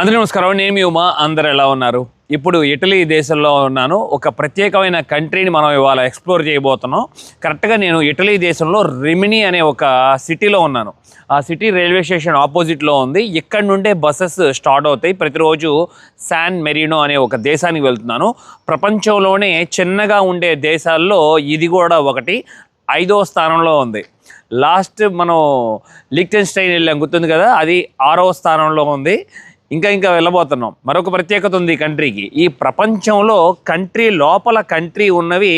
అందరూ నమస్కారం. నేను మీ ఉమా. అందరు ఎలా ఉన్నారు? ఇప్పుడు ఇటలీ దేశంలో ఉన్నాను. ఒక ప్రత్యేకమైన కంట్రీని మనం ఇవాళ ఎక్స్ప్లోర్ చేయబోతున్నాం. కరెక్ట్గా నేను ఇటలీ దేశంలో రిమిని అనే ఒక సిటీలో ఉన్నాను. ఆ సిటీ రైల్వే స్టేషన్ ఆపోజిట్లో ఉంది. ఇక్కడ నుండే బస్సెస్ స్టార్ట్ అవుతాయి. ప్రతిరోజు శాన్ మెరీనో అనే ఒక దేశానికి వెళ్తున్నాను. ప్రపంచంలోనే చిన్నగా ఉండే దేశాల్లో ఇది కూడా ఒకటి. 5వ స్థానంలో ఉంది. లాస్ట్ మనం లిక్టెన్స్టైన్ వెళ్ళాం, గుర్తుంది కదా, అది 6వ స్థానంలో ఉంది. ఇంకా వెళ్ళబోతున్నాం. మరొక ప్రత్యేకత ఉంది ఈ కంట్రీకి. ఈ ప్రపంచంలో కంట్రీ లోపల కంట్రీ ఉన్నవి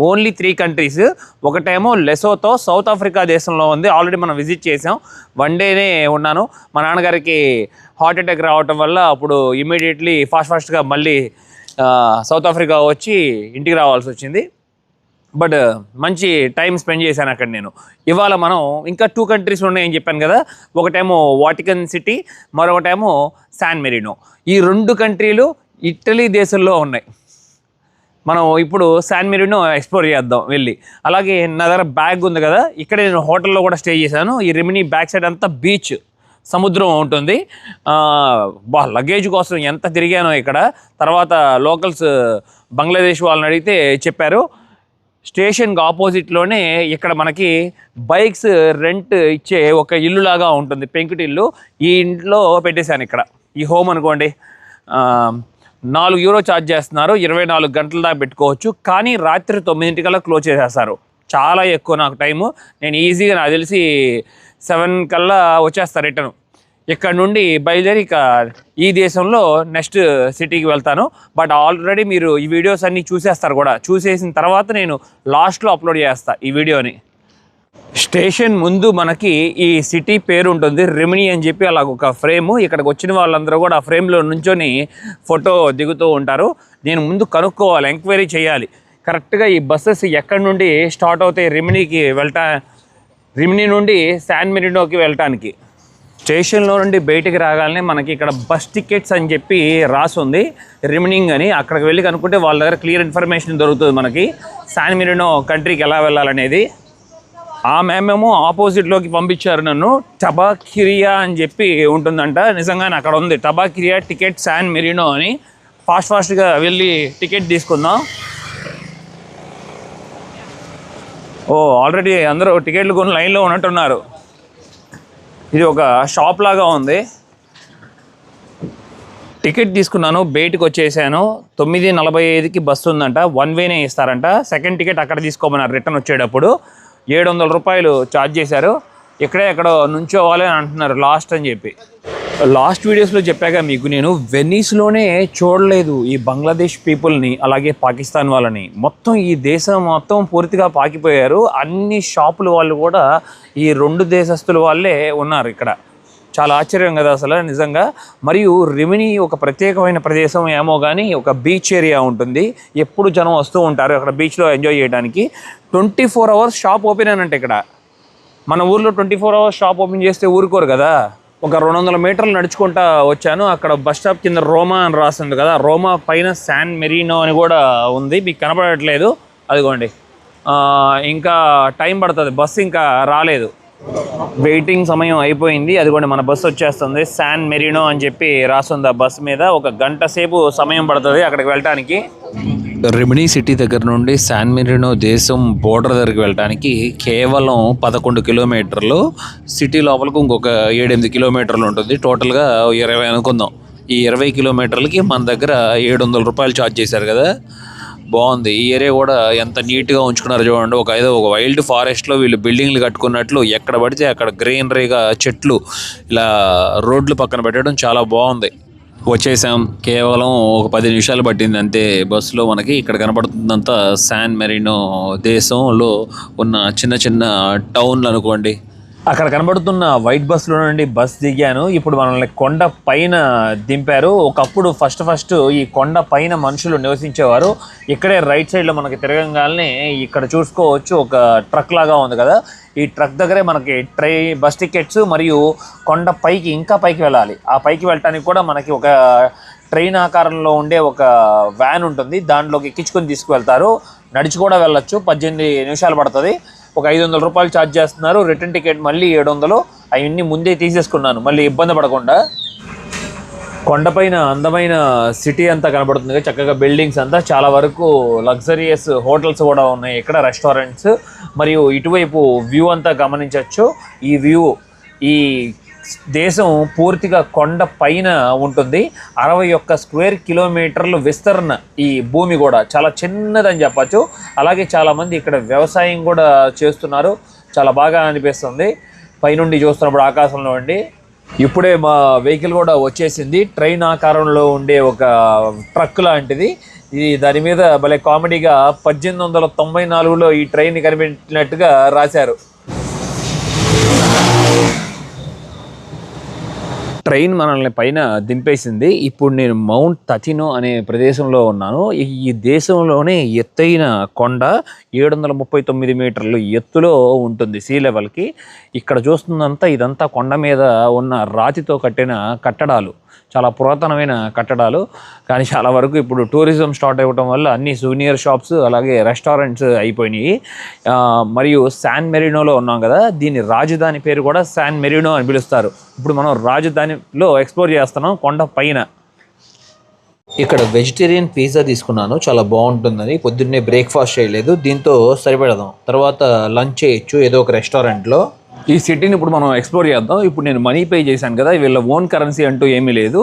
ఓన్లీ 3 కంట్రీస్. ఒకటేమో లెసోతో, సౌత్ ఆఫ్రికా దేశంలో ఉంది. ఆల్రెడీ మనం విజిట్ చేసాం. 1 డేనే ఉన్నాను. మా నాన్నగారికి హార్ట్ అటాక్ రావటం వల్ల అప్పుడు ఇమీడియట్లీ ఫాస్ట్గా మళ్ళీ సౌత్ ఆఫ్రికా వచ్చి ఇంటికి రావాల్సి వచ్చింది. బట్ మంచి టైం స్పెండ్ చేశాను అక్కడ నేను. ఇవాళ మనం ఇంకా 2 కంట్రీస్ ఉన్నాయని చెప్పాను కదా. ఒకటేమో వాటికన్ సిటీ, మరొకటేమో శాన్ మెరీనో. ఈ 2 కంట్రీలు ఇటలీ దేశంలో ఉన్నాయి. మనం ఇప్పుడు శాన్ మెరీనో ఎక్స్ప్లోర్ చేద్దాం వెళ్ళి. అలాగే నా దగ్గర బ్యాగ్ ఉంది కదా, ఇక్కడ నేను హోటల్లో కూడా స్టే చేశాను. ఈ రిమిని బ్యాక్ సైడ్ అంతా బీచ్, సముద్రం ఉంటుంది. లగేజ్ కోసం ఎంత తిరిగానో ఇక్కడ. తర్వాత లోకల్స్ బంగ్లాదేశ్ వాళ్ళని అడిగితే చెప్పారు, స్టేషన్కి ఆపోజిట్లోనే ఇక్కడ మనకి బైక్స్ రెంట్ ఇచ్చే ఒక ఇల్లు లాగా ఉంటుంది, పెంకుటిల్లు. ఈ ఇంట్లో పెట్టేశాను. ఇక్కడ ఈ హోమ్ అనుకోండి. €4 ఛార్జ్ చేస్తున్నారు. 24 గంటల దాకా పెట్టుకోవచ్చు. కానీ రాత్రి 9 క్లోజ్ చేసేస్తారు. చాలా ఎక్కువ నాకు టైము. నేను ఈజీగా, నాకు తెలిసి 7 కల్లా వచ్చేస్తాను రిటర్న్. ఇక్కడ నుండి బయలుదేరి ఇక ఈ దేశంలో నెక్స్ట్ సిటీకి వెళ్తాను. బట్ ఆల్రెడీ మీరు ఈ వీడియోస్ అన్నీ చూసేస్తారు కూడా. చూసేసిన తర్వాత నేను లాస్ట్లో అప్లోడ్ చేస్తాను ఈ వీడియోని. స్టేషన్ ముందు మనకి ఈ సిటీ పేరు ఉంటుంది, రిమిని అని చెప్పి. అలాగ ఒక ఫ్రేము. ఇక్కడికి వచ్చిన వాళ్ళందరూ కూడా ఆ ఫ్రేమ్లో నుంచొని ఫోటో దిగుతూ ఉంటారు. నేను ముందు కనుక్కోవాలి, ఎంక్వైరీ చేయాలి కరెక్ట్గా ఈ బస్సెస్ ఎక్కడి నుండి స్టార్ట్ అవుతాయి రిమిని నుండి శాన్ మెరీనోకి వెళ్ళటానికి. స్టేషన్లో నుండి బయటికి రాగానే మనకి ఇక్కడ బస్ టికెట్స్ అని చెప్పి రాసుంది, రిమినింగ్ అని. అక్కడికి వెళ్ళి కనుక్కుంటే వాళ్ళ దగ్గర క్లియర్ ఇన్ఫర్మేషన్ దొరుకుతుంది మనకి, శాన్ మెరీనో కంట్రీకి ఎలా వెళ్ళాలనేది. ఆ మేమేమో ఆపోజిట్లోకి పంపించారు నన్ను. టబాకిరియా అని చెప్పి ఉంటుందంట. నిజంగానే అక్కడ ఉంది టబాకిరియా టికెట్ శాన్ మెరీనో అని. ఫాస్ట్గా వెళ్ళి టికెట్ తీసుకుందాం. ఆల్రెడీ అందరూ టికెట్లు కొని లైన్లో ఉన్నట్టున్నారు. ఇది ఒక షాప్ లాగా ఉంది. టికెట్ తీసుకున్నాను, బయటకు వచ్చేసాను. 9:45కి బస్సు ఉందంట. 1 వేనే ఇస్తారంట. సెకండ్ టికెట్ అక్కడ తీసుకోమన్నారు. రిటర్న్ వచ్చేటప్పుడు $700 ఛార్జ్ చేశారు. ఎక్కడో నుంచోవాలి అని అంటున్నారు లాస్ట్ అని చెప్పి. లాస్ట్ వీడియోస్లో చెప్పాక మీకు, నేను వెనీస్లోనే చూడలేదు ఈ బంగ్లాదేశ్ పీపుల్ని, అలాగే పాకిస్తాన్ వాళ్ళని. మొత్తం ఈ దేశం మొత్తం పూర్తిగా పాకిపోయారు. అన్ని షాపుల వాళ్ళు కూడా ఈ 2 దేశస్తుల వాళ్ళే ఉన్నారు ఇక్కడ. చాలా ఆశ్చర్యం కదా అసలు నిజంగా. మరియు రిమిని ఒక ప్రత్యేకమైన ప్రదేశం ఏమో కానీ, ఒక బీచ్ ఏరియా ఉంటుంది. ఎప్పుడు జనం వస్తూ ఉంటారు అక్కడ బీచ్లో ఎంజాయ్ చేయడానికి. 24 అవర్స్ షాప్ ఓపెన్ అనంటే ఇక్కడ. మన ఊర్లో 24 అవర్స్ షాప్ ఓపెన్ చేస్తే ఊరుకోరు కదా. ఒక 200 మీటర్లు నడుచుకుంటా వచ్చాను. అక్కడ బస్ స్టాప్ కింద రోమా అని రాస్తుంది కదా, రోమా పైన శాన్ మెరీనో అని కూడా ఉంది. మీకు కనపడట్లేదు, అదిగోండి. ఇంకా టైం పడుతుంది, బస్సు ఇంకా రాలేదు. వెయిటింగ్ సమయం అయిపోయింది. అదిగోండి మన బస్సు వచ్చేస్తుంది. శాన్ మెరీనో అని చెప్పి రాస్తుంది ఆ బస్సు మీద. 1 గంట సేపు సమయం పడుతుంది అక్కడికి వెళ్ళటానికి. రిమిని సిటీ దగ్గర నుండి శాన్ మెరీనో దేశం బోర్డర్ దగ్గరికి వెళ్ళడానికి కేవలం 11 కిలోమీటర్లు. సిటీ లోపలకు ఇంకొక 7-8 కిలోమీటర్లు ఉంటుంది. టోటల్గా 20 అనుకుందాం. ఈ 20 కిలోమీటర్లకి మన దగ్గర $700 ఛార్జ్ చేశారు కదా. బాగుంది. ఈ ఏరియా కూడా ఎంత నీట్గా ఉంచుకున్నారు చూడండి. ఒక వైల్డ్ ఫారెస్ట్లో వీళ్ళు బిల్డింగ్లు కట్టుకున్నట్లు ఎక్కడ పడితే అక్కడ గ్రీనరీగా చెట్లు ఇలా రోడ్లు పక్కన పెట్టడం చాలా బాగుంది. వచ్చేసాం. కేవలం ఒక 10 నిమిషాలు పట్టింది అంతే బస్సులో మనకి. ఇక్కడ కనపడుతుందంతా శాన్ మెరీనో దేశంలో ఉన్న చిన్న టౌన్లు అనుకోండి. అక్కడ కనబడుతున్న వైట్ బస్సులో నుండి బస్ దిగాను. ఇప్పుడు మనల్ని కొండ పైన దింపారు. ఒకప్పుడు ఫస్ట్ ఈ కొండ పైన మనుషులు నివసించేవారు. ఇక్కడే రైట్ సైడ్లో మనకి తిరగంగానే ఇక్కడ చూసుకోవచ్చు, ఒక ట్రక్ లాగా ఉంది కదా. ఈ ట్రక్ దగ్గరే మనకి బస్ టికెట్స్ మరియు కొండ పైకి, ఇంకా పైకి వెళ్ళాలి. ఆ పైకి వెళ్ళటానికి కూడా మనకి ఒక ట్రైన్ ఆకారంలో ఉండే ఒక వ్యాన్ ఉంటుంది. దాంట్లోకి ఎక్కించుకొని తీసుకువెళ్తారు. నడిచి కూడా వెళ్ళొచ్చు. 18 నిమిషాలు పడుతుంది. ఒక $500 ఛార్జ్ చేస్తున్నారు. రిటర్న్ టికెట్ మళ్ళీ 700. అవన్నీ ముందే తీసేసుకున్నాను మళ్ళీ ఇబ్బంది పడకుండా. కొండపైన అందమైన సిటీ అంతా కనబడుతుంది, చక్కగా బిల్డింగ్స్ అంతా, చాలా వరకు లగ్జరియస్ హోటల్స్ కూడా ఉన్నాయి ఇక్కడ, రెస్టారెంట్స్. మరియు ఇటువైపు వ్యూ అంతా గమనించవచ్చు. ఈ వ్యూ, ఈ దేశం పూర్తిగా కొండ పైన ఉంటుంది. 61 స్క్వేర్ కిలోమీటర్లు విస్తరణ ఈ భూమి కూడా, చాలా చిన్నదని చెప్పచ్చు. అలాగే చాలామంది ఇక్కడ వ్యవసాయం కూడా చేస్తున్నారు, చాలా బాగా అనిపిస్తుంది పైనుండి చూస్తున్నప్పుడు ఆకాశంలో ఉండి. ఇప్పుడే మా వెహికల్ కూడా వచ్చేసింది, ట్రైన్ ఆకారంలో ఉండే ఒక ట్రక్ లాంటిది. ఇది దాని మీద భలే కామెడీగా 1894లో ఈ ట్రైన్ కనిపెట్టినట్టుగా రాశారు. ట్రైన్ మనల్ని పైన దింపేసింది. ఇప్పుడు నేను మౌంట్ తచినో అనే ప్రదేశంలో ఉన్నాను. ఈ దేశంలోనే ఎత్తైన కొండ 739 మీటర్లు ఎత్తులో ఉంటుంది సీ లెవెల్కి. ఇక్కడ చూస్తుందంతా ఇదంతా కొండ మీద ఉన్న రాతితో కట్టిన కట్టడాలు, చాలా పురాతనమైన కట్టడాలు. కానీ చాలా వరకు ఇప్పుడు టూరిజం స్టార్ట్ అవ్వటం వల్ల అన్ని సూనియర్ షాప్స్ అలాగే రెస్టారెంట్స్ అయిపోయినాయి. మరియు శాన్ మెరీనోలో ఉన్నాం కదా, దీని రాజధాని పేరు కూడా శాన్ మెరీనో అని పిలుస్తారు. ఇప్పుడు మనం రాజధానిలో ఎక్స్ప్లోర్ చేస్తున్నాం కొండ పైన. ఇక్కడ వెజిటేరియన్ పిజ్జా తీసుకున్నాను, చాలా బాగుంటుందని. పొద్దున్నే బ్రేక్ఫాస్ట్ చేయలేదు, దీంతో సరిపెడదాం, తర్వాత లంచ్ చేయొచ్చు ఏదో ఒక రెస్టారెంట్లో. ఈ సిటీని ఇప్పుడు మనం ఎక్స్ప్లోర్ చేద్దాం. ఇప్పుడు నేను మనీ పే చేశాను కదా, వీళ్ళ ఓన్ కరెన్సీ అంటూ ఏమీ లేదు,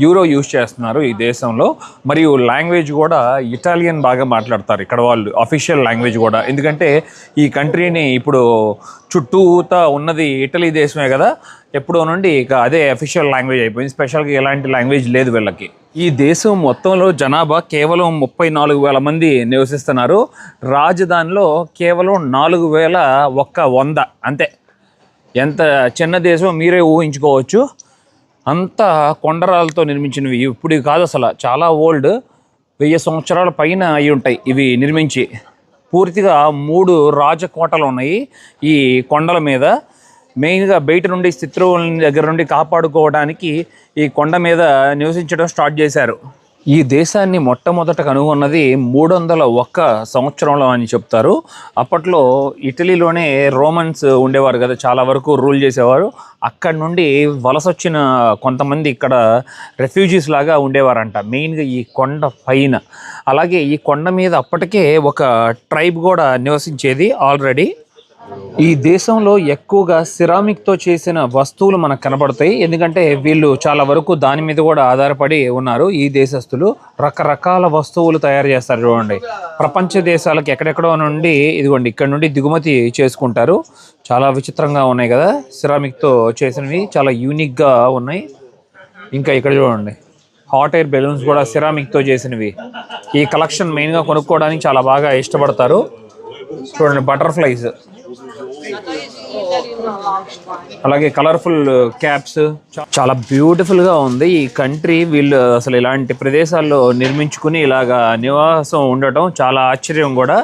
యూరో యూజ్ చేస్తున్నారు ఈ దేశంలో. మరియు లాంగ్వేజ్ కూడా ఇటాలియన్ బాగా మాట్లాడతారు ఇక్కడ వాళ్ళు, అఫీషియల్ లాంగ్వేజ్ కూడా. ఎందుకంటే ఈ కంట్రీని ఇప్పుడు చుట్టూతా ఉన్నది ఇటలీ దేశమే కదా, ఎప్పుడో నుండి ఇక అదే అఫీషియల్ లాంగ్వేజ్ అయిపోయింది. స్పెషల్గా ఎలాంటి లాంగ్వేజ్ లేదు వీళ్ళకి. ఈ దేశం మొత్తంలో జనాభా కేవలం 34,000 మంది నివసిస్తున్నారు. రాజధానిలో కేవలం 4,100 అంతే. ఎంత చిన్న దేశం మీరే ఊహించుకోవచ్చు. అంతా కొండరాలతో నిర్మించినవి, ఇప్పుడు కాదు అసలు, చాలా ఓల్డ్, 1000 సంవత్సరాల పైన అయి ఉంటాయి ఇవి నిర్మించి. పూర్తిగా 3 రాజకోటలు ఉన్నాయి ఈ కొండల మీద. మెయిన్గా బయట నుండి శత్రువుల దగ్గర నుండి కాపాడుకోవడానికి ఈ కొండ మీద నివసించడం స్టార్ట్ చేశారు. ఈ దేశాన్ని మొట్టమొదట కనుగొన్నది 301 సంవత్సరంలో అని చెప్తారు. అప్పట్లో ఇటలీలోనే రోమన్స్ ఉండేవారు కదా, చాలా వరకు రూల్ చేసేవారు. అక్కడ నుండి వలస వచ్చిన కొంతమంది ఇక్కడ రెఫ్యూజీస్ లాగా ఉండేవారంట, మెయిన్గా ఈ కొండ పైన. అలాగే ఈ కొండ మీద అప్పటికే ఒక ట్రైబ్ కూడా నివసించేది ఆల్రెడీ. ఈ దేశంలో ఎక్కువగా సిరామిక్తో చేసిన వస్తువులు మనకు కనబడతాయి, ఎందుకంటే వీళ్ళు చాలా వరకు దాని మీద కూడా ఆధారపడి ఉన్నారు. ఈ దేశస్తులు రకరకాల వస్తువులు తయారు చేస్తారు చూడండి, ప్రపంచ దేశాలకు ఎక్కడెక్కడో నుండి ఇదిగోండి ఇక్కడ నుండి దిగుమతి చేసుకుంటారు. చాలా విచిత్రంగా ఉన్నాయి కదా, సిరామిక్తో చేసినవి చాలా యూనిక్గా ఉన్నాయి. ఇంకా ఇక్కడ చూడండి, హాట్ ఎయిర్ బెలూన్స్ కూడా సిరామిక్తో చేసినవి. ఈ కలెక్షన్ మెయిన్గా కొనుక్కోవడానికి చాలా బాగా ఇష్టపడతారు. చూడండి, బటర్ఫ్లైస్, అలాగే కలర్ఫుల్ క్యాప్స్, చాలా బ్యూటిఫుల్గా ఉంది ఈ కంట్రీ. వీళ్ళు అసలు ఇలాంటి ప్రదేశాల్లో నిర్మించుకుని ఇలాగా నివాసం ఉండటం చాలా ఆశ్చర్యం కూడా.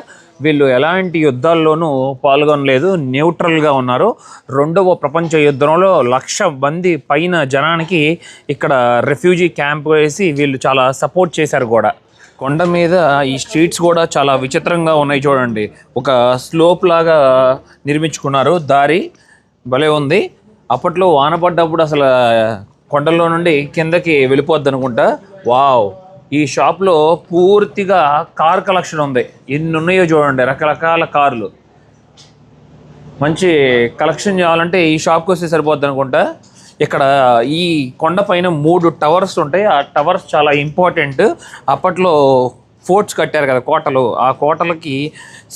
వీళ్ళు ఎలాంటి యుద్ధాల్లోనూ పాల్గొనలేదు, న్యూట్రల్గా ఉన్నారు. 2వ ప్రపంచ యుద్ధంలో 1,00,000 మంది పైన జనానికి ఇక్కడ రెఫ్యూజీ క్యాంప్ వేసి వీళ్ళు చాలా సపోర్ట్ చేశారు కూడా. కొండ మీద ఈ స్ట్రీట్స్ కూడా చాలా విచిత్రంగా ఉన్నాయి చూడండి, ఒక స్లోప్ లాగా నిర్మించుకున్నారు, దారి భలే ఉంది. అప్పట్లో వాన పడ్డప్పుడు అసలు కొండల్లో నుండి కిందకి వెళ్ళిపోద్ది అనుకుంటా. వావ్, ఈ షాప్లో పూర్తిగా కార్ కలెక్షన్ ఉంది, ఎన్ని ఉన్నాయో చూడండి, రకరకాల కార్లు. మంచి కలెక్షన్ చేయాలంటే ఈ షాప్కి వస్తే సరిపోద్ది అనుకుంటా. ఇక్కడ ఈ కొండ పైన 3 టవర్స్ ఉంటాయి, ఆ టవర్స్ చాలా ఇంపార్టెంట్. అప్పట్లో ఫోర్ట్స్ కట్టారు కదా, కోటలు, ఆ కోటలకి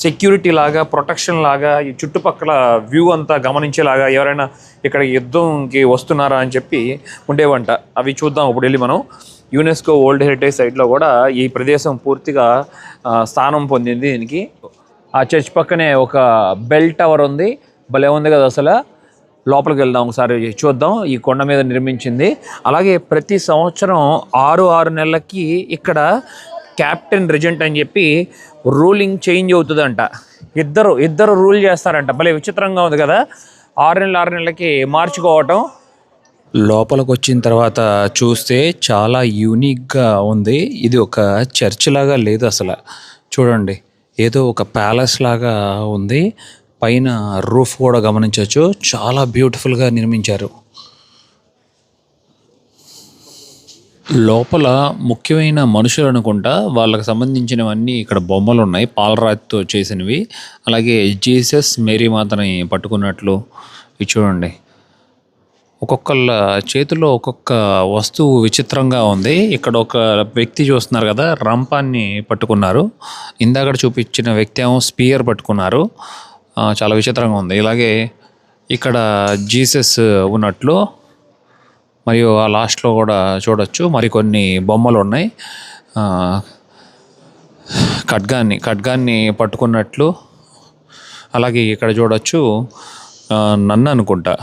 సెక్యూరిటీ లాగా, ప్రొటెక్షన్ లాగా, ఈ చుట్టుపక్కల వ్యూ అంతా గమనించేలాగా ఎవరైనా ఇక్కడ యుద్ధంకి వస్తున్నారా అని చెప్పి ఉండేవంట. అవి చూద్దాం ఇప్పుడు వెళ్ళి మనం. యునెస్కో వరల్డ్ హెరిటేజ్ సైట్లో కూడా ఈ ప్రదేశం పూర్తిగా స్థానం పొందింది దీనికి. ఆ చర్చ్ పక్కనే ఒక బెల్ టవర్ ఉంది, భలే ఉంది కదా అసలు. లోపలికి వెళ్దాం ఒకసారి చూద్దాం, ఈ కొండ మీద నిర్మించింది. అలాగే ప్రతి సంవత్సరం 6 నెలలకి ఇక్కడ క్యాప్టెన్ రెజెంట్ అని చెప్పి రూలింగ్ చేంజ్ అవుతుందంట. ఇద్దరు రూల్ చేస్తారంట, భలే విచిత్రంగా ఉంది కదా, 6 నెలలకి మార్చుకోవటం. లోపలికి వచ్చిన తర్వాత చూస్తే చాలా యూనిక్గా ఉంది. ఇది ఒక చర్చ్ లాగా లేదు అసలు, చూడండి ఏదో ఒక ప్యాలెస్ లాగా ఉంది. పైన రూఫ్ కూడా గమనించవచ్చు, చాలా బ్యూటిఫుల్గా నిర్మించారు. లోపల ముఖ్యమైన మనుషులు అనుకుంటా. వాళ్ళకి సంబంధించినవన్నీ ఇక్కడ బొమ్మలు ఉన్నాయి. పాలరాతితో చేసినవి. అలాగే జీసస్, మేరీ మాతని పట్టుకున్నట్లు ఇవి చూడండి. ఒక్కొక్కళ్ళ చేతిలో ఒక్కొక్క వస్తువు విచిత్రంగా ఉంది. ఇక్కడ ఒక వ్యక్తి చూస్తున్నారు కదా, రంపాన్ని పట్టుకున్నారు. ఇందాక చూపించిన వ్యక్తి ఏమో స్పియర్ పట్టుకున్నారు. చాలా విచిత్రంగా ఉంది. ఇలాగే ఇక్కడ జీసస్ ఉన్నట్లు, మరియు ఆ లాస్ట్లో కూడా చూడొచ్చు మరికొన్ని బొమ్మలు ఉన్నాయి. ఖడ్గాన్ని పట్టుకున్నట్లు. అలాగే ఇక్కడ చూడొచ్చు నన్ను అనుకుంటా,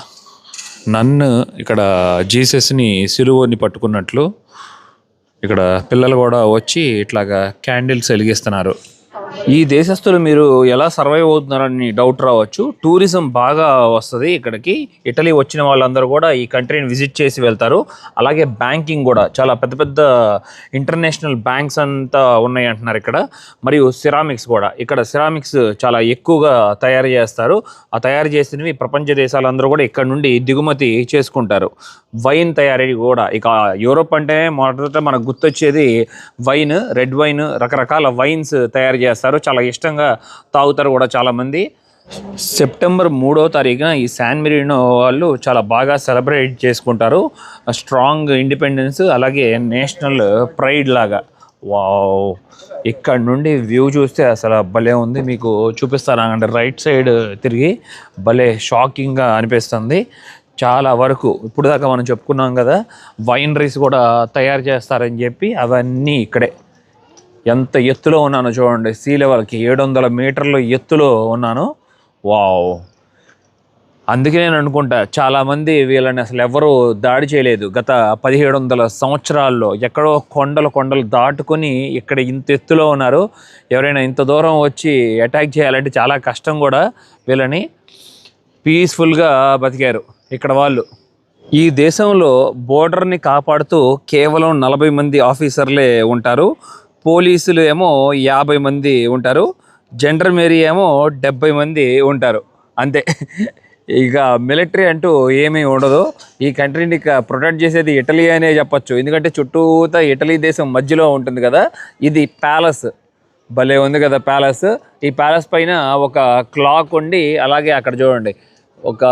నన్ను ఇక్కడ జీసస్ని సిలువని పట్టుకున్నట్లు. ఇక్కడ పిల్లలు కూడా వచ్చి ఇట్లాగా క్యాండిల్స్ వెలిగిస్తున్నారు. ఈ దేశస్తులు మీరు ఎలా సర్వైవ్ అవుతున్నారని డౌట్ రావచ్చు. టూరిజం బాగా వస్తుంది ఇక్కడికి. ఇటలీ వచ్చిన వాళ్ళందరూ కూడా ఈ కంట్రీని విజిట్ చేసి వెళ్తారు. అలాగే బ్యాంకింగ్ కూడా చాలా పెద్ద పెద్ద ఇంటర్నేషనల్ బ్యాంక్స్ అంతా ఉన్నాయి అంటున్నారు ఇక్కడ. మరియు సిరామిక్స్ కూడా, ఇక్కడ సిరామిక్స్ చాలా ఎక్కువగా తయారు చేస్తారు. ఆ తయారు చేసినవి ప్రపంచ దేశాలందరూ కూడా ఇక్కడ నుండి దిగుమతి చేసుకుంటారు. వైన్ తయారీ కూడా, ఇక యూరోప్ అంటే మొదట మనకు గుర్తొచ్చేది వైన్, రెడ్ వైన్, రకరకాల వైన్స్ తయారు చేస్తారు. చాలా ఇష్టంగా తాగుతారు కూడా చాలామంది. సెప్టెంబర్ 3వ తారీఖున ఈ శాన్ మెరీనో వాళ్ళు చాలా బాగా సెలబ్రేట్ చేసుకుంటారు. స్ట్రాంగ్ ఇండిపెండెన్స్, అలాగే నేషనల్ ప్రైడ్ లాగా. వావ్, ఇక్కడ నుండి వ్యూ చూస్తే అసలు భలే ఉంది. మీకు చూపిస్తాను అంటే రైట్ సైడ్ తిరిగి భలే షాకింగ్గా అనిపిస్తుంది. చాలా వరకు ఇప్పుడు దాకా మనం చెప్పుకున్నాం కదా, వైనరీస్ కూడా తయారు చేస్తారని చెప్పి, అవన్నీ ఇక్కడే. ఎంత ఎత్తులో ఉన్నానో చూడండి, సీ లెవెల్కి 700 మీటర్లు ఎత్తులో ఉన్నాను. వావ్, అందుకే నేను అనుకుంటా చాలామంది వీళ్ళని అసలు ఎవరు దాడి చేయలేదు గత 1700 సంవత్సరాల్లో. ఎక్కడో కొండలు దాటుకొని ఇక్కడ ఇంత ఎత్తులో ఉన్నారు. ఎవరైనా ఇంత దూరం వచ్చి అటాక్ చేయాలంటే చాలా కష్టం కూడా. వీళ్ళని పీస్ఫుల్గా బతికారు ఇక్కడ వాళ్ళు. ఈ దేశంలో బోర్డర్ని కాపాడుతూ కేవలం 40 మంది ఆఫీసర్లే ఉంటారు. పోలీసులు ఏమో 50 మంది ఉంటారు. జెండర్మేరీ ఏమో 70 మంది ఉంటారు. అంతే. ఇక మిలిటరీ అంటూ ఏమీ ఉండదు. ఈ కంట్రీని ప్రొటెక్ట్ చేసేది ఇటలీ అనే చెప్పచ్చు. ఎందుకంటే చుట్టూతా ఇటలీ దేశం మధ్యలో ఉంటుంది కదా. ఇది ప్యాలెస్, భలే ఉంది కదా ప్యాలెస్. ఈ ప్యాలెస్ పైన ఒక క్లాక్ ఉండి, అలాగే అక్కడ చూడండి ఒక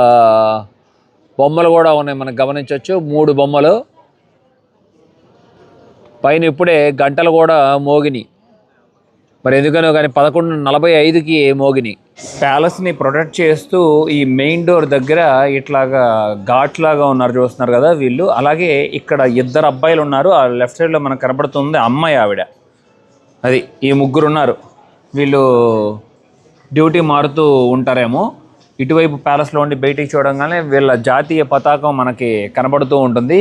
బొమ్మలు కూడా ఉన్నాయి, మనకు గమనించవచ్చు. 3 బొమ్మలు పైన. ఇప్పుడే గంటలు కూడా మోగిని, మరి ఎందుకనో కానీ 11:45కి మోగిని. ప్యాలెస్ని ప్రొటెక్ట్ చేస్తూ ఈ మెయిన్ డోర్ దగ్గర ఇట్లాగా ఘాట్ లాగా ఉన్నారు, చూస్తున్నారు కదా వీళ్ళు. అలాగే ఇక్కడ 2 అబ్బాయిలు ఉన్నారు. ఆ లెఫ్ట్ సైడ్లో మనకు కనబడుతుంది అమ్మాయి, ఆవిడ. అది ఈ 3 ఉన్నారు. వీళ్ళు డ్యూటీ మారుతూ ఉంటారేమో. ఇటువైపు ప్యాలెస్లో ఉండి బయటికి చూడంగానే వీళ్ళ జాతీయ పతాకం మనకి కనబడుతూ ఉంటుంది,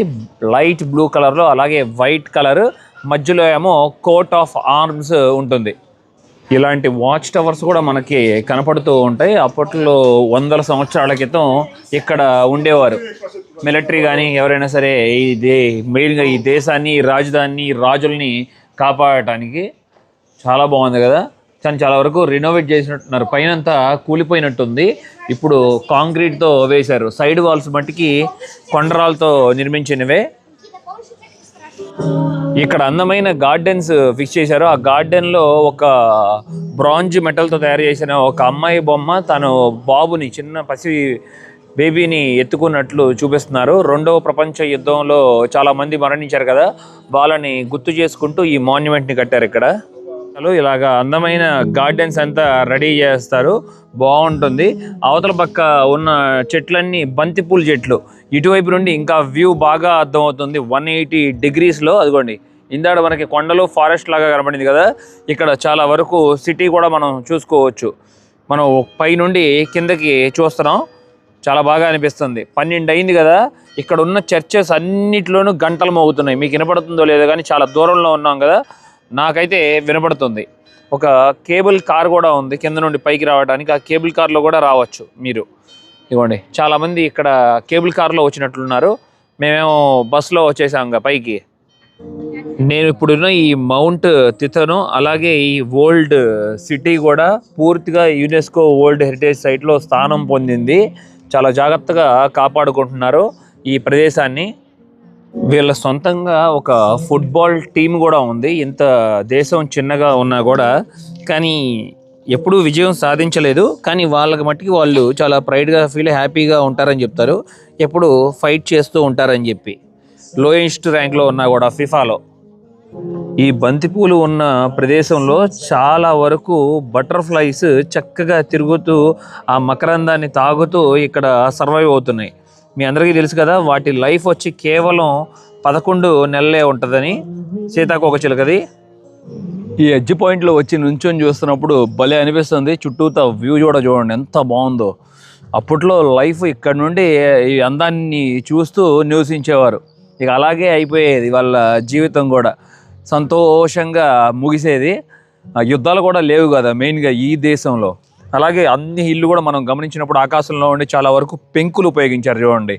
లైట్ బ్లూ కలర్లో. అలాగే వైట్ కలర్, మధ్యలో ఏమో కోట్ ఆఫ్ ఆర్మ్స్ ఉంటుంది. ఇలాంటి వాచ్ టవర్స్ కూడా మనకి కనపడుతూ ఉంటాయి. అప్పట్లో 100 సంవత్సరాల క్రితం ఇక్కడ ఉండేవారు మిలిటరీ కానీ ఎవరైనా సరే. మెయిన్గా ఈ దేశాన్ని, రాజధాని, రాజుల్ని కాపాడటానికి. చాలా బాగుంది కదా. చాలా వరకు రినోవేట్ చేసినట్టున్నారు. పైనంతా కూలిపోయినట్టుంది, ఇప్పుడు కాంక్రీట్తో వేశారు. సైడ్ వాల్స్ మట్టికి కొండరాలతో నిర్మించినవే. ఇక్కడ అందమైన గార్డెన్స్ ఫిక్స్ చేశారు. ఆ గార్డెన్లో ఒక బ్రాంజ్ మెటల్తో తయారు చేసిన ఒక అమ్మాయి బొమ్మ తను బాబుని, చిన్న పసి బేబీని ఎత్తుకున్నట్లు చూపిస్తున్నారు. 2వ ప్రపంచ యుద్ధంలో చాలామంది మరణించారు కదా, వాళ్ళని గుర్తు చేసుకుంటూ ఈ మాన్యుమెంట్ని కట్టారు ఇక్కడ. ఇలాగా అందమైన గార్డెన్స్ అంతా రెడీ చేస్తారు, బాగుంటుంది. అవతల పక్క ఉన్న చెట్లన్నీ బంతిపూల చెట్లు. ఇటువైపు నుండి ఇంకా వ్యూ బాగా అర్థమవుతుంది 180 డిగ్రీస్లో. అదిగోండి, ఇందాక మనకి కొండలు, ఫారెస్ట్ లాగా కనబడింది కదా, ఇక్కడ చాలా వరకు సిటీ కూడా మనం చూసుకోవచ్చు. మనం పై నుండి కిందకి చూస్తున్నాం, చాలా బాగా అనిపిస్తుంది. 12 అయింది కదా. ఇక్కడ ఉన్న చర్చెస్ అన్నిట్లోనూ గంటలు మోగుతున్నాయి. మీకు వినపడుతుందో లేదో కానీ చాలా దూరంలో ఉన్నాం కదా, నాకైతే వినపడుతుంది. ఒక కేబుల్ కార్ కూడా ఉంది కింద నుండి పైకి రావడానికి. ఆ కేబుల్ కార్లో కూడా రావచ్చు మీరు. ఇవ్వండి, చాలామంది ఇక్కడ కేబుల్ కార్లో వచ్చినట్లున్నారు. మేమేమో బస్సులో వచ్చేసాం పైకి. నేను ఇప్పుడున్న ఈ మౌంట్ తిథను, అలాగే ఈ ఓల్డ్ సిటీ కూడా పూర్తిగా యునెస్కో వరల్డ్ హెరిటేజ్ సైట్లో స్థానం పొందింది. చాలా జాగ్రత్తగా కాపాడుకుంటున్నారు ఈ ప్రదేశాన్ని. వీళ్ళ సొంతంగా ఒక ఫుట్బాల్ టీం కూడా ఉంది. ఇంత దేశం చిన్నగా ఉన్నా కూడా కానీ ఎప్పుడూ విజయం సాధించలేదు. కానీ వాళ్ళకి మట్టికి వాళ్ళు చాలా ప్రైడ్గా ఫీల్ హ్యాపీగా ఉంటారని చెప్తారు. ఎప్పుడు ఫైట్ చేస్తూ ఉంటారని చెప్పి లోయెస్ట్ ర్యాంక్లో ఉన్నా కూడా ఫిఫాలో. ఈ బంతిపూలు ఉన్న ప్రదేశంలో చాలా వరకు బటర్ఫ్లైస్ చక్కగా తిరుగుతూ ఆ మకరందాన్ని తాగుతూ ఇక్కడ సర్వైవ్ అవుతున్నాయి. మీ అందరికీ తెలుసు కదా, వాటి లైఫ్ వచ్చి కేవలం 11 నెలలే ఉంటుందని. సీతాకోకచిలుకది. ఈ ఎడ్జ్ పాయింట్లో వచ్చి నుంచొని చూస్తున్నప్పుడు భలే అనిపిస్తుంది. చుట్టూతా వ్యూ కూడా చూడండి ఎంత బాగుందో. అప్పట్లో లైఫ్ ఇక్కడ నుండి ఈ అందాన్ని చూస్తూ నివసించేవారు. ఇక అలాగే అయిపోయేది వాళ్ళ జీవితం కూడా, సంతోషంగా ముగిసేది. యుద్ధాలు కూడా లేవు కదా మెయిన్గా ఈ దేశంలో. అలాగే అన్ని ఇల్లు కూడా మనం గమనించినప్పుడు ఆకాశంలో ఉండి చాలా వరకు పెంకులు ఉపయోగించారు చూడండి.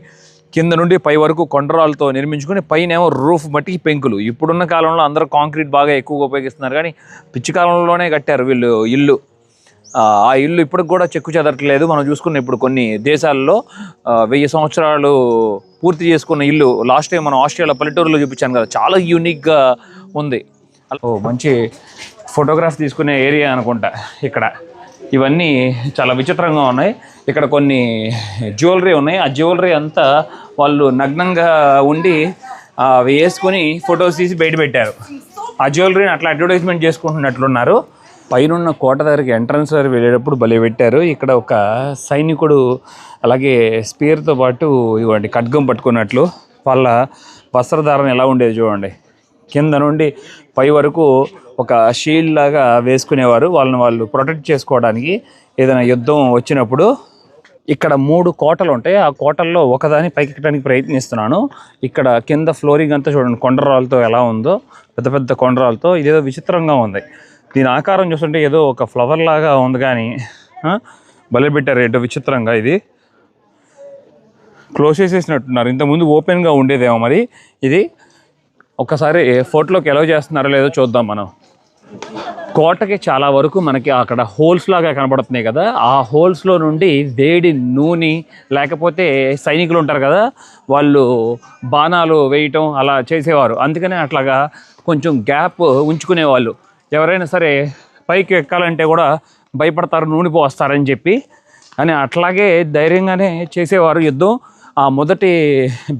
కింద నుండి పై వరకు కొండరాలతో నిర్మించుకొని పైన ఏమో రూఫ్ మట్టికి పెంకులు. ఇప్పుడున్న కాలంలో అందరూ కాంక్రీట్ బాగా ఎక్కువగా ఉపయోగిస్తున్నారు, కానీ పిచ్చి కాలంలోనే కట్టారు వీళ్ళు ఇల్లు. ఆ ఇల్లు ఇప్పటికి కూడా చెక్కు చెదరట్లేదు. మనం చూసుకున్న ఇప్పుడు కొన్ని దేశాల్లో 1000 సంవత్సరాలు పూర్తి చేసుకున్న ఇల్లు. లాస్ట్ టైం మనం ఆస్ట్రేలియా పల్లెటూరులో చూపించాను కదా, చాలా యూనిక్గా ఉంది. మంచి ఫోటోగ్రాఫ్ తీసుకునే ఏరియా అనుకుంటా ఇక్కడ. ఇవన్నీ చాలా విచిత్రంగా ఉన్నాయి. ఇక్కడ కొన్ని జ్యువెలరీ ఉన్నాయి. ఆ జ్యువెలరీ అంతా వాళ్ళు నగ్నంగా ఉండి వేసుకొని ఫొటోస్ తీసి బయట పెట్టారు. ఆ జ్యువెలరీని అట్లా అడ్వర్టైజ్మెంట్ చేసుకుంటున్నట్లున్నారు. పైనున్న కోట దగ్గరికి ఎంట్రన్స్ దగ్గర వెళ్ళేటప్పుడు భలే పెట్టారు. ఇక్కడ ఒక సైనికుడు అలాగే స్పీర్తో పాటు ఇవ్వండి ఖడ్గం పట్టుకున్నట్లు. వాళ్ళ వస్త్రధారణ ఎలా ఉండేది చూడండి. కింద నుండి పై వరకు ఒక షీల్డ్ లాగా వేసుకునేవారు వాళ్ళని వాళ్ళు ప్రొటెక్ట్ చేసుకోవడానికి ఏదైనా యుద్ధం వచ్చినప్పుడు. ఇక్కడ 3 కోటలు ఉంటాయి. ఆ కోటల్లో ఒకదాని పైకి ఎక్కడానికి ప్రయత్నిస్తున్నాను. ఇక్కడ కింద ఫ్లోరింగ్ అంతా చూడండి కొండరాలతో ఎలా ఉందో, పెద్ద పెద్ద కొండరాలతో. ఇదేదో విచిత్రంగా ఉంది. దీని ఆకారం చూస్తుంటే ఏదో ఒక ఫ్లవర్ లాగా ఉంది, కానీ భలే పెట్టారు ఏంటో విచిత్రంగా. ఇది క్లోజ్ చేసేసినట్టున్నారు. ఇంతకుముందు ఓపెన్గా ఉండేదేమో మరి. ఇది ఒకసారి ఫోటోలోకి ఎలా చేస్తున్నారో లేదో చూద్దాం మనం. కోటకి చాలా వరకు మనకి అక్కడ హోల్స్ లాగా కనబడుతున్నాయి కదా, ఆ హోల్స్లో నుండి వేడి నూనె లేకపోతే సైనికులు ఉంటారు కదా, వాళ్ళు బాణాలు వేయటం అలా చేసేవారు. అందుకనే అట్లాగా కొంచెం గ్యాప్ ఉంచుకునేవాళ్ళు. ఎవరైనా సరే పైకి ఎక్కాలంటే కూడా భయపడతారు, నూనె పోస్తారని చెప్పి. అని అట్లాగే ధైర్యంగానే చేసేవారు యుద్ధం. ఆ మొదటి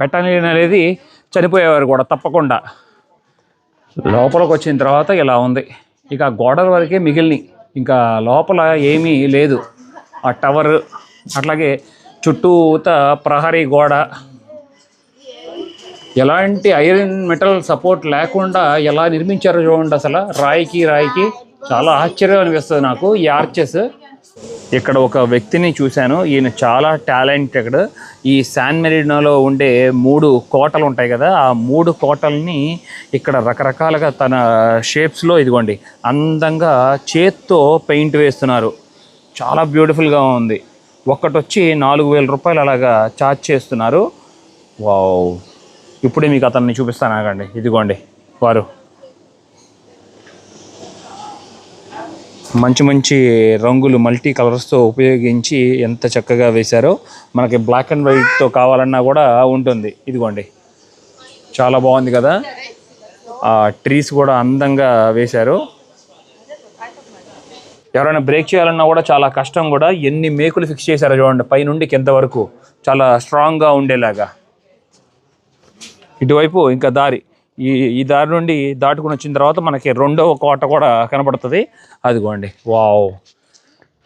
బెటాలియన్ అనేది చనిపోయేవారు కూడా తప్పకుండా. లోపలికి వచ్చిన తర్వాత ఇలా ఉంది. ఇక గోడల వరకే మిగిలినవి, ఇంకా లోపల ఏమీ లేదు. ఆ టవర్ అట్లాగే చుట్టూత ప్రహరీ గోడ, ఎలాంటి ఐరన్ మెటల్ సపోర్ట్ లేకుండా ఎలా నిర్మించారో చూడండి. అసలు రాయికి చాలా ఆశ్చర్యం అనిపిస్తుంది నాకు ఈ ఆర్చెస్. ఇక్కడ ఒక వ్యక్తిని చూశాను, ఈయన చాలా టాలెంటెడ్. ఈ శాన్ మెరీనోలో ఉండే 3 కోటలు ఉంటాయి కదా, ఆ 3 కోటల్ని ఇక్కడ రకరకాలుగా తన షేప్స్లో ఇదిగోండి అందంగా చేత్తో పెయింట్ వేస్తున్నారు. చాలా బ్యూటిఫుల్గా ఉంది. ఒక్కటి వచ్చి 4000 రూపాయలు అలాగా ఛార్జ్ చేస్తున్నారు. వావ్, ఇప్పుడే మీకు అతన్ని చూపిస్తాను ఆగండి. ఇదిగోండి, వారు మంచి మంచి రంగులు మల్టీ కలర్స్తో ఉపయోగించి ఎంత చక్కగా వేశారో. మనకి బ్లాక్ అండ్ వైట్తో కావాలన్నా కూడా ఉంటుంది. ఇదిగోండి, చాలా బాగుంది కదా. ఆ ట్రీస్ కూడా అందంగా వేశారు. ఎవరైనా బ్రేక్ చేయాలన్నా కూడా చాలా కష్టం కూడా. ఎన్ని మేకులు ఫిక్స్ చేశారో చూడండి, పైనుండి కింద వరకు చాలా స్ట్రాంగ్గా ఉండేలాగా. ఇటువైపు ఇంకా దారి, ఈ దారి నుండి దాటుకుని వచ్చిన తర్వాత మనకి 2వ కోట కూడా కనబడుతుంది. అదిగోండి, వావ్,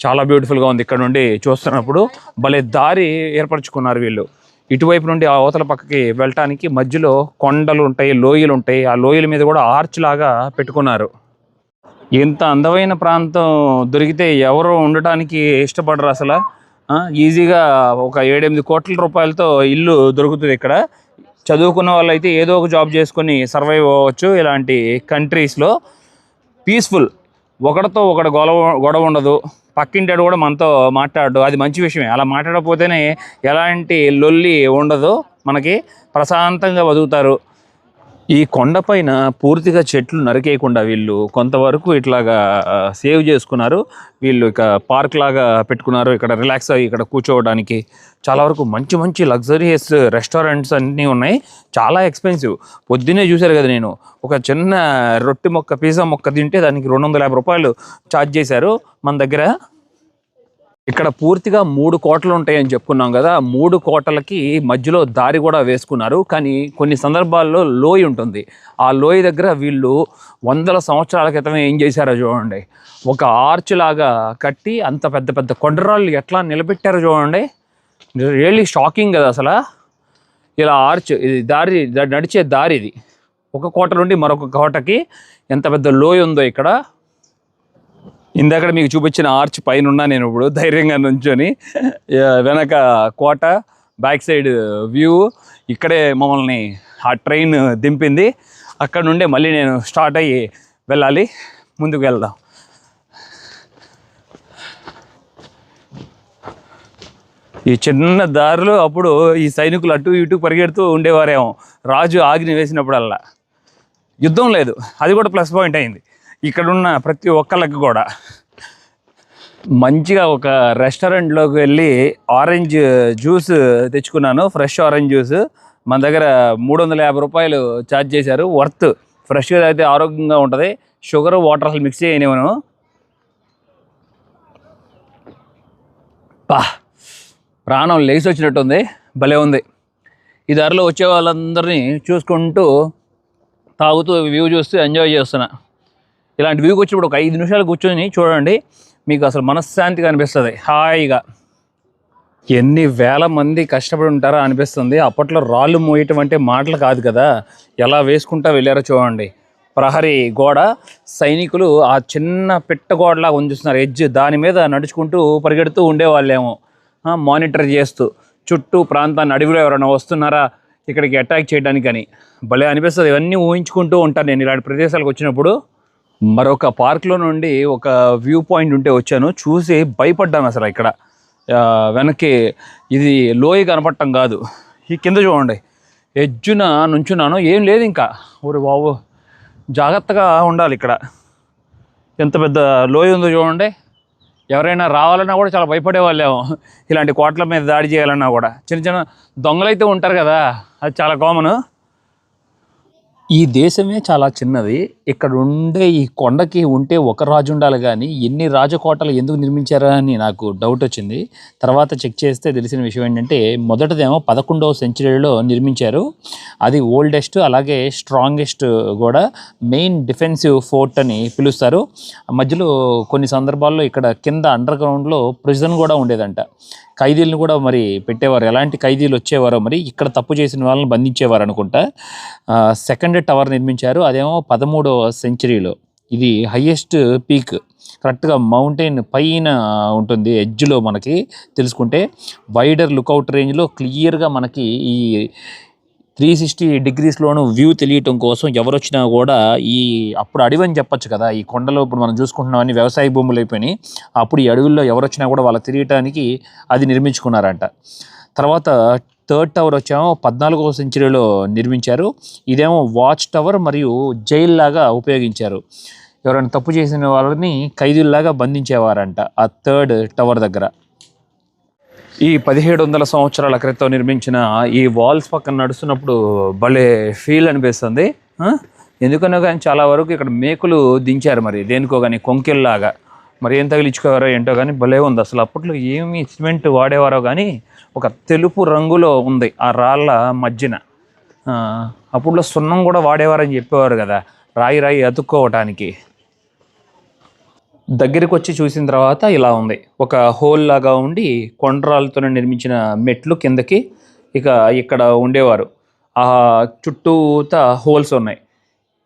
చాలా బ్యూటిఫుల్గా ఉంది. ఇక్కడ నుండి చూస్తున్నప్పుడు భలే దారి ఏర్పరచుకున్నారు వీళ్ళు. ఇటువైపు నుండి ఆ అవతల పక్కకి వెళ్ళటానికి మధ్యలో కొండలు ఉంటాయి, లోయలు ఉంటాయి. ఆ లోయల మీద కూడా ఆర్చ్ లాగా పెట్టుకున్నారు. ఇంత అందమైన ప్రాంతం దొరికితే ఎవరు ఉండటానికి ఇష్టపడరు అసలు. ఈజీగా ఒక 7-8 కోట్ల రూపాయలతో ఇల్లు దొరుకుతుంది ఇక్కడ. చదువుకున్న వాళ్ళు అయితే ఏదో ఒక జాబ్ చేసుకొని సర్వైవ్ అవ్వచ్చు ఇలాంటి కంట్రీస్లో. పీస్ఫుల్, ఒకటితో ఒకటి గొడవ ఉండదు. పక్కింటాడు కూడా మనతో మాట్లాడు, అది మంచి విషయమే. అలా మాట్లాడకపోతేనే ఎలాంటి లొల్లి ఉండదు, మనకి ప్రశాంతంగా బతుకుతారు. ఈ కొండపైన పూర్తిగా చెట్లు నరికేయకుండా వీళ్ళు కొంతవరకు ఇట్లాగా సేవ్ చేసుకున్నారు. వీళ్ళు ఇక పార్క్ లాగా పెట్టుకున్నారు. ఇక్కడ రిలాక్స్ అయ్యి ఇక్కడ కూర్చోవడానికి చాలా వరకు మంచి మంచి లగ్జరియస్ రెస్టారెంట్స్ అన్నీ ఉన్నాయి. చాలా ఎక్స్పెన్సివ్. పొద్దున్నే చూశారు కదా, నేను ఒక చిన్న రొట్టె మొక్క పిజ్జా మొక్క తింటే దానికి 250 రూపాయలు ఛార్జ్ చేశారు మన దగ్గర. ఇక్కడ పూర్తిగా 3 కోటలు ఉంటాయని చెప్పుకున్నాం కదా, 3 కోటలకి మధ్యలో దారి కూడా వేసుకున్నారు. కానీ కొన్ని సందర్భాల్లో లోయ ఉంటుంది. ఆ లోయ దగ్గర వీళ్ళు 100 సంవత్సరాల క్రితమే ఏం చేశారో చూడండి. ఒక ఆర్చ్ లాగా కట్టి అంత పెద్ద పెద్ద కొండరాళ్ళు ఎట్లా నిలబెట్టారో చూడండి. రియల్లీ షాకింగ్ కదా అసలు. ఇలా ఆర్చ్, ఇది దారి, నడిచే దారి ఇది. ఒక కోట నుండి మరొక కోటకి ఎంత పెద్ద లోయ ఉందో ఇక్కడ. ఇందాక మీకు చూపించిన ఆర్చ్ పైన ఉన్నా నేను ఇప్పుడు ధైర్యంగా నుంచొని. వెనక కోట, బ్యాక్ సైడ్ వ్యూ. ఇక్కడే మమ్మల్ని ఆ ట్రైన్ దింపింది. అక్కడ నుండే మళ్ళీ నేను స్టార్ట్ అయ్యి వెళ్ళాలి, ముందుకు వెళ్దాం. ఈ చిన్న దారిలో అప్పుడు ఈ సైనికులు అటు ఇటు పరిగెడుతూ ఉండేవారేమో, రాజు ఆజ్ఞ వేసినప్పుడల్లా. యుద్ధం లేదు, అది కూడా ప్లస్ పాయింట్ అయింది ఇక్కడున్న ప్రతి ఒక్కళ్ళకి కూడా. మంచిగా ఒక రెస్టారెంట్లోకి వెళ్ళి ఆరెంజ్ జ్యూస్ తెచ్చుకున్నాను, ఫ్రెష్ ఆరెంజ్ జ్యూస్. మన దగ్గర 350 రూపాయలు ఛార్జ్ చేశారు. వర్త్. ఫ్రెష్గా అయితే ఆరోగ్యంగా ఉంటుంది. షుగర్, వాటర్ అసలు మిక్స్ చేయనివ్వను. ప్రాణం లేచి వచ్చినట్టుంది, భలే ఉంది. ఈ దారిలో వచ్చే వాళ్ళందరినీ చూసుకుంటూ తాగుతూ వ్యూ చూస్తూ ఎంజాయ్ చేస్తున్నా. ఇలాంటి వ్యూకి వచ్చినప్పుడు ఒక 5 నిమిషాలు కూర్చొని చూడండి, మీకు అసలు మనశ్శాంతిగా అనిపిస్తుంది, హాయిగా. ఎన్ని వేల మంది కష్టపడి ఉంటారో అనిపిస్తుంది. అప్పట్లో రాళ్ళు మోయటం అంటే మాటలు కాదు కదా, ఎలా వేసుకుంటా వెళ్ళారో చూడండి. ప్రహరీ గోడ, సైనికులు ఆ చిన్న పిట్ట గోడలా ఉంచుతున్నారు ఎడ్జ్, దాని మీద నడుచుకుంటూ పరిగెడుతూ ఉండేవాళ్ళేమో, మానిటర్ చేస్తూ చుట్టూ ప్రాంతాన్ని, అడవిలో ఎవరైనా వస్తున్నారా ఇక్కడికి అటాక్ చేయడానికి అని. భలే అనిపిస్తుంది. ఇవన్నీ ఊహించుకుంటూ ఉంటాను నేను ఇలాంటి ప్రదేశాలకు వచ్చినప్పుడు. మరొక పార్క్లో నుండి ఒక వ్యూ పాయింట్ ఉంటే వచ్చాను, చూసి భయపడ్డాను అసలు. ఇక్కడ వెనక్కి ఇది లోయ కనపడటం కాదు, ఈ కింద చూడండి ఎడ్జున నుంచున్నాను, ఏం లేదు ఇంకా. ఊరి బాబు, జాగ్రత్తగా ఉండాలి ఇక్కడ. ఎంత పెద్ద లోయ ఉందో చూడండి. ఎవరైనా రావాలన్నా కూడా చాలా భయపడే వాళ్ళేమో, ఇలాంటి కోట్ల మీద దాడి చేయాలన్నా కూడా. చిన్న చిన్న దొంగలైతే ఉంటారు కదా, అది చాలా కామన్. ఈ దేశమే చాలా చిన్నది. ఇక్కడ ఉండే ఈ కొండకి ఉంటే ఒక రాజు ఉండాలి, కానీ ఎన్ని రాజకోటలు ఎందుకు నిర్మించారా అని నాకు డౌట్ వచ్చింది. తర్వాత చెక్ చేస్తే తెలిసిన విషయం ఏంటంటే, మొదటిదేమో 11వ సెంచరీలో నిర్మించారు. అది ఓల్డెస్ట్, అలాగే స్ట్రాంగెస్ట్ కూడా. మెయిన్ డిఫెన్సివ్ ఫోర్ట్ అని పిలుస్తారు. మధ్యలో కొన్ని సందర్భాల్లో ఇక్కడ కింద అండర్ గ్రౌండ్లో ప్రిజన్ కూడా ఉండేదంట. ఖైదీలను కూడా మరి పెట్టేవారు. ఎలాంటి ఖైదీలు వచ్చేవారో మరి, ఇక్కడ తప్పు చేసిన వాళ్ళని బంధించేవారు అనుకుంటా. సెకండ్ టవర్ నిర్మించారు, అదేమో 13వ సెంచరీలో. ఇది హయ్యెస్ట్ పీక్, కరెక్ట్గా మౌంటైన్ పైన ఉంటుంది ఎడ్జ్లో. మనకి తెలుసుకుంటే వైడర్ లుకౌట్ రేంజ్లో క్లియర్గా మనకి ఈ 360 డిగ్రీస్లోనూ వ్యూ తెలియటం కోసం ఎవరు వచ్చినా కూడా, ఈ అప్పుడు అడవి అని చెప్పచ్చు కదా, ఈ కొండలో ఇప్పుడు మనం చూసుకుంటున్నాం అన్ని వ్యవసాయ భూములు అయిపోయినాయి. అప్పుడు ఈ అడవుల్లో ఎవరు వచ్చినా కూడా వాళ్ళకి తిరగటానికి అది నిర్మించుకున్నారంట. తర్వాత థర్డ్ టవర్ వచ్చేమో 14వ సెంచరీలో నిర్మించారు. ఇదేమో వాచ్ టవర్ మరియు జైల్ లాగా ఉపయోగించారు. ఎవరైనా తప్పు చేసిన వాళ్ళని ఖైదీల్లాగా బంధించేవారంట ఆ థర్డ్ టవర్ దగ్గర. ఈ 1700 సంవత్సరాల క్రితం నిర్మించిన ఈ వాల్స్ పక్కన నడుస్తున్నప్పుడు భలే ఫీల్ అనిపిస్తుంది. ఎందుకనో కానీ చాలా వరకు ఇక్కడ మేకులు దించారు, మరి దేనికో కానీ కొంకెల్లాగా. మరి ఏం తగిలించుకోవారో ఏంటో కానీ భలే ఉంది. అసలు అప్పట్లో ఏమి సిమెంట్ వాడేవారో కానీ ఒక తెలుపు రంగులో ఉంది ఆ రాళ్ళ మధ్యన. అప్పట్లో సున్నం కూడా వాడేవారని చెప్పేవారు కదా, రాయి రాయి అతుక్కోవటానికి. దగ్గరికి వచ్చి చూసిన తర్వాత ఇలా ఉంది, ఒక హోల్ లాగా ఉండి కొండరాలతో నిర్మించిన మెట్లు కిందకి. ఇక ఇక్కడ ఉండేవారు, ఆ చుట్టూతా హోల్స్ ఉన్నాయి.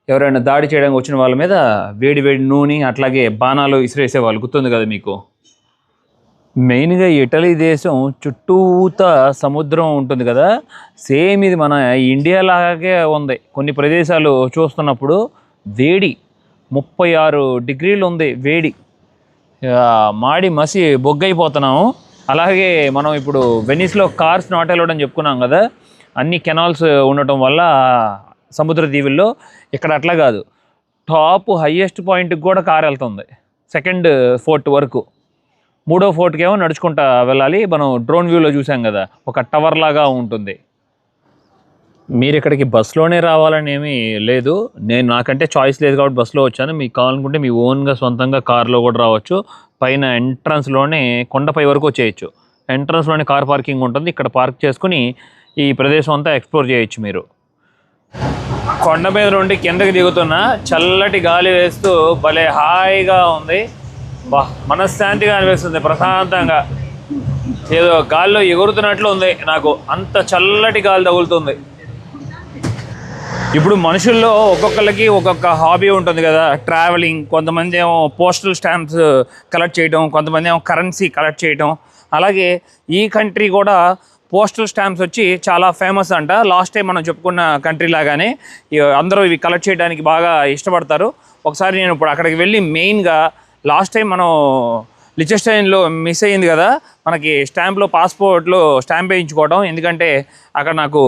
ఎవరైనా దాడి చేయడానికి వచ్చిన వాళ్ళ మీద వేడి వేడి నూనె, అట్లాగే బాణాలు విసిరేసేవాళ్ళు, గుర్తుంది కదా మీకు. మెయిన్గా ఇటలీ దేశం చుట్టూతా సముద్రం ఉంటుంది కదా, సేమ్ ఇది మన ఇండియా లాగే ఉంది. కొన్ని ప్రదేశాలు చూస్తున్నప్పుడు వేడి 36 డిగ్రీలు ఉంది వేడి, మాడి మసి బొగ్గైపోతున్నాము. అలాగే మనం ఇప్పుడు వెనిస్లో కార్స్ నాట్ అలౌడ్ అని చెప్పుకున్నాం కదా, అన్ని కెనాల్స్ ఉండటం వల్ల సముద్ర దీవుల్లో. ఇక్కడ అట్లా కాదు, టాప్ హయ్యెస్ట్ పాయింట్కి కూడా కార్ వెళ్తుంది, సెకండ్ ఫోర్ట్ వరకు. మూడో ఫోర్ట్కి ఏమో నడుచుకుంటా వెళ్ళాలి. మనం డ్రోన్ వ్యూలో చూసాం కదా, ఒక టవర్ లాగా ఉంటుంది. మీరు ఇక్కడికి బస్సులోనే రావాలని ఏమీ లేదు, నాకంటే చాయిస్ లేదు కాబట్టి బస్సులో వచ్చాను. మీకు కావాలనుకుంటే మీ ఓన్గా సొంతంగా కార్లో కూడా రావచ్చు. పైన ఎంట్రన్స్లోనే కొండపై వరకు వచ్చేయచ్చు. ఎంట్రన్స్లోనే కార్ పార్కింగ్ ఉంటుంది, ఇక్కడ పార్క్ చేసుకుని ఈ ప్రదేశం అంతా ఎక్స్ప్లోర్ చేయొచ్చు. మీరు కొండ మీద నుండి కిందకి దిగుతున్న చల్లటి గాలి వేస్తూ భలే హాయిగా ఉంది. మనశ్శాంతిగా అనిపిస్తుంది, ప్రశాంతంగా ఏదో గాల్లో ఎగురుతున్నట్లు ఉంది నాకు, అంత చల్లటి గాలి తగులుతుంది. ఇప్పుడు మనుషుల్లో ఒక్కొక్కరికి ఒక్కొక్క హాబీ ఉంటుంది కదా, ట్రావెలింగ్. కొంతమంది ఏమో పోస్టల్ స్టాంప్స్ కలెక్ట్ చేయడం, కొంతమంది ఏమో కరెన్సీ కలెక్ట్ చేయడం. అలాగే ఈ కంట్రీ కూడా పోస్టల్ స్టాంప్స్ వచ్చి చాలా ఫేమస్ అంట. లాస్ట్ టైం మనం చెప్పుకున్న కంట్రీ లాగానే అందరూ ఇవి కలెక్ట్ చేయడానికి బాగా ఇష్టపడతారు. ఒకసారి నేను ఇప్పుడు అక్కడికి వెళ్ళి మెయిన్గా లాస్ట్ టైం మనం లిచెస్టైన్లో మిస్ అయ్యింది కదా, మనకి స్టాంప్లో పాస్పోర్ట్లో స్టాంప్ వేయించుకోవడం. ఎందుకంటే అక్కడ నాకు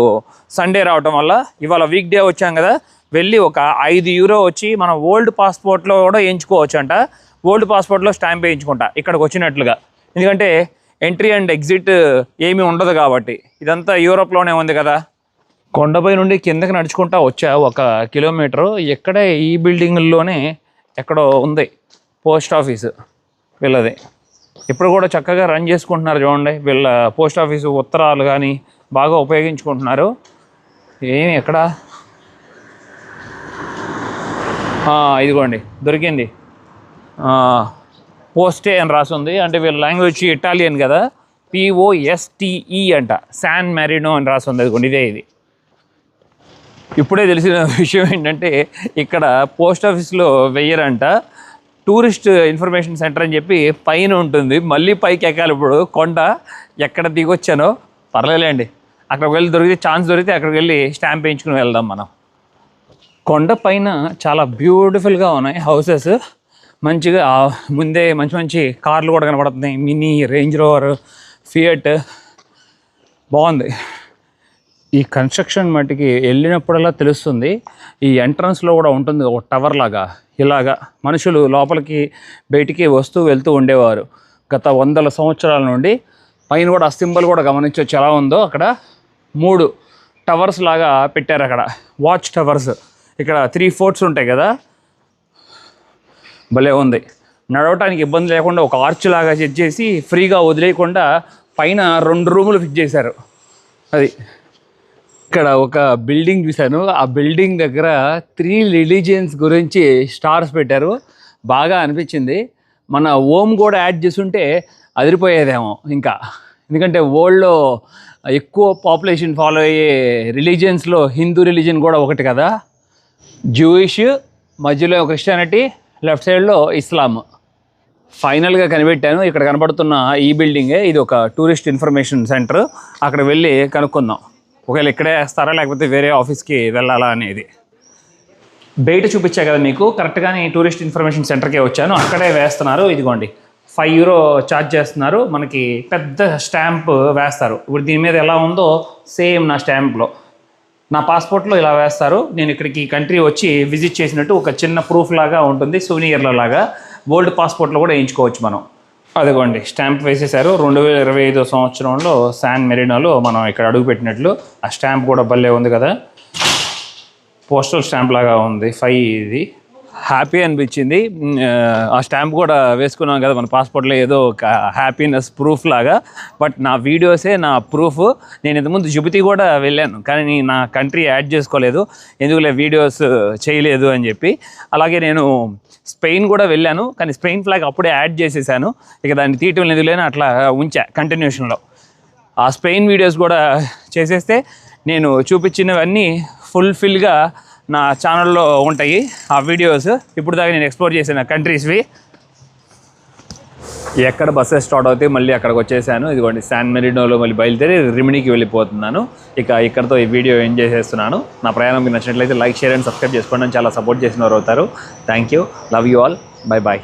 సండే రావటం వల్ల, ఇవాళ వీక్ డే వచ్చాం కదా, వెళ్ళి ఒక €5 వచ్చి మనం ఓల్డ్ పాస్పోర్ట్లో కూడా వేయించుకోవచ్చు అంట. ఓల్డ్ పాస్పోర్ట్లో స్టాంప్ వేయించుకుంటా ఇక్కడికి వచ్చినట్లుగా. ఎందుకంటే ఎంట్రీ అండ్ ఎగ్జిట్ ఏమీ ఉండదు కాబట్టి. ఇదంతా యూరోప్లోనే ఉంది కదా. కొండపై నుండి కిందకి నడుచుకుంటా వచ్చా 1 కిలోమీటరు. ఎక్కడే ఈ బిల్డింగ్లోనే ఎక్కడో ఉంది పోస్ట్ ఆఫీసు వీళ్ళది. ఇప్పుడు కూడా చక్కగా రన్ చేసుకుంటున్నారు చూడండి. వీళ్ళ పోస్ట్ ఆఫీసు ఉత్తరాలు కానీ బాగా ఉపయోగించుకుంటున్నారు. ఏమి ఎక్కడ ఇదిగోండి దొరికింది, పోస్టే అని రాసింది. అంటే వీళ్ళ లాంగ్వేజ్ ఇటాలియన్ కదా, POSTE అంట, శాన్ మెరినో అని రాసింది. అదిగోండి ఇదే ఇది. ఇప్పుడే తెలిసిన విషయం ఏంటంటే ఇక్కడ పోస్ట్ ఆఫీస్లో వెయ్యరంట, టూరిస్ట్ ఇన్ఫర్మేషన్ సెంటర్ అని చెప్పి పైన ఉంటుంది. మళ్ళీ పైకి ఎక్కాలి. ఇప్పుడు కొండ ఎక్కడ దిగొచ్చానో పర్లేదండి, అక్కడికి వెళ్ళి దొరికితే ఛాన్స్ దొరికితే అక్కడికి వెళ్ళి స్టాంప్ వేయించుకుని వెళ్దాం మనం. కొండ పైన చాలా బ్యూటిఫుల్గా ఉన్నాయి హౌసెస్. మంచిగా ముందే మంచి మంచి కార్లు కూడా కనపడుతున్నాయి, మినీ, రేంజ్ రోవర్, ఫియట్. బాగుంది. ఈ కన్స్ట్రక్షన్ మట్టికి వెళ్ళినప్పుడల్లా తెలుస్తుంది. ఈ ఎంట్రన్స్లో కూడా ఉంటుంది ఒక టవర్ లాగా. ఇలాగా మనుషులు లోపలికి బయటికి వస్తూ వెళ్తూ ఉండేవారు గత 100 సంవత్సరాల నుండి. పైన కూడా ఆ సింబల్ కూడా గమనించవచ్చు ఎలా ఉందో. అక్కడ 3 టవర్స్ లాగా పెట్టారు, అక్కడ వాచ్ టవర్స్. ఇక్కడ 3 ఫోర్ట్స్ ఉంటాయి కదా, భలే ఉంది. నడవటానికి ఇబ్బంది లేకుండా ఒక ఆర్చ్ లాగా సెట్ చేసి ఫ్రీగా వదిలేయకుండా పైన 2 రూములు ఫిక్స్ చేశారు. అది ఇక్కడ ఒక బిల్డింగ్ చూశాను. ఆ బిల్డింగ్ దగ్గర 3 రిలీజియన్స్ గురించి స్టార్స్ పెట్టారు. బాగా అనిపించింది. మన ఓం కూడా యాడ్ చేస్తుంటే అదిరిపోయేదేమో ఇంకా. ఎందుకంటే వరల్డ్లో ఎక్కువ పాపులేషన్ ఫాలో అయ్యే రిలీజియన్స్లో హిందూ రిలీజియన్ కూడా ఒకటి కదా. జూయిష్, మధ్యలో క్రిస్టియానిటీ, లెఫ్ట్ సైడ్లో ఇస్లాం. ఫైనల్గా కనిపెట్టాను. ఇక్కడ కనబడుతున్న ఈ బిల్డింగే ఇది ఒక టూరిస్ట్ ఇన్ఫర్మేషన్ సెంటర్. అక్కడ వెళ్ళి కనుక్కుందాం, ఒకవేళ ఇక్కడే వేస్తారా లేకపోతే వేరే ఆఫీస్కి వెళ్ళాలా అనేది. బయట చూపించా కదా మీకు, కరెక్ట్గానే టూరిస్ట్ ఇన్ఫర్మేషన్ సెంటర్కే వచ్చాను. అక్కడే వేస్తున్నారు. ఇదిగోండి €5 ఛార్జ్ చేస్తున్నారు. మనకి పెద్ద స్టాంప్ వేస్తారు. ఇప్పుడు దీని మీద ఎలా ఉందో సేమ్ నా స్టాంప్లో, నా పాస్పోర్ట్లో ఇలా వేస్తారు. నేను ఇక్కడికి కంట్రీ వచ్చి విజిట్ చేసినట్టు ఒక చిన్న ప్రూఫ్ లాగా ఉంటుంది, సూనియర్ల లాగా. ఓల్డ్ పాస్పోర్ట్లో కూడా వేయించుకోవచ్చు మనం. అదిగోండి స్టాంప్ వేసేసారు. 2025 సంవత్సరంలో శాన్ మెరినోలో మనం ఇక్కడ అడుగుపెట్టినట్లు. ఆ స్టాంప్ కూడా భలే ఉంది కదా, పోస్టల్ స్టాంప్ లాగా ఉంది. 5 ఇది హ్యాపీ అనిపించింది. ఆ స్టాంప్ కూడా వేసుకున్నాం కదా మన పాస్పోర్ట్లో, ఏదో ఒక హ్యాపీనెస్ ప్రూఫ్ లాగా. బట్ నా వీడియోసే నా ప్రూఫ్. నేను ఇంతకుముందు జిబుతి కూడా వెళ్ళాను, కానీ నా కంట్రీ యాడ్ చేసుకోలేదు, ఎందుకులే వీడియోస్ చేయలేదు అని చెప్పి. అలాగే నేను స్పెయిన్ కూడా వెళ్ళాను, కానీ స్పెయిన్ ఫ్లాగ్ అప్పుడే యాడ్ చేసేసాను. ఇక దాన్ని తీయటం ఎందుకులేని అట్లా ఉంచా కంటిన్యూషన్లో. ఆ స్పెయిన్ వీడియోస్ కూడా చేసేస్తే నేను చూపించినవన్నీ ఫుల్ఫిల్గా నా ఛానల్లో ఉంటాయి ఆ వీడియోస్. ఇప్పుడు దాకా నేను ఎక్స్ప్లోర్ చేసిన కంట్రీస్వి. ఎక్కడ బస్సెస్ స్టార్ట్ అవుతాయి మళ్ళీ అక్కడికి వచ్చేసాను. ఇదిగోండి శాన్ మెరినోలో మళ్ళీ బయలుదేరి రిమినీకి వెళ్ళిపోతున్నాను. ఇక ఇక్కడతో ఈ వీడియో ఎంజాయ్ చేస్తున్నాను. నా ప్రయాణం మీకు నచ్చినట్లయితే లైక్, షేర్ అండ్ సబ్స్క్రైబ్ చేసుకోండి. చాలా సపోర్ట్ చేసిన వారు అవుతారు. Thank you, love you all, bye bye.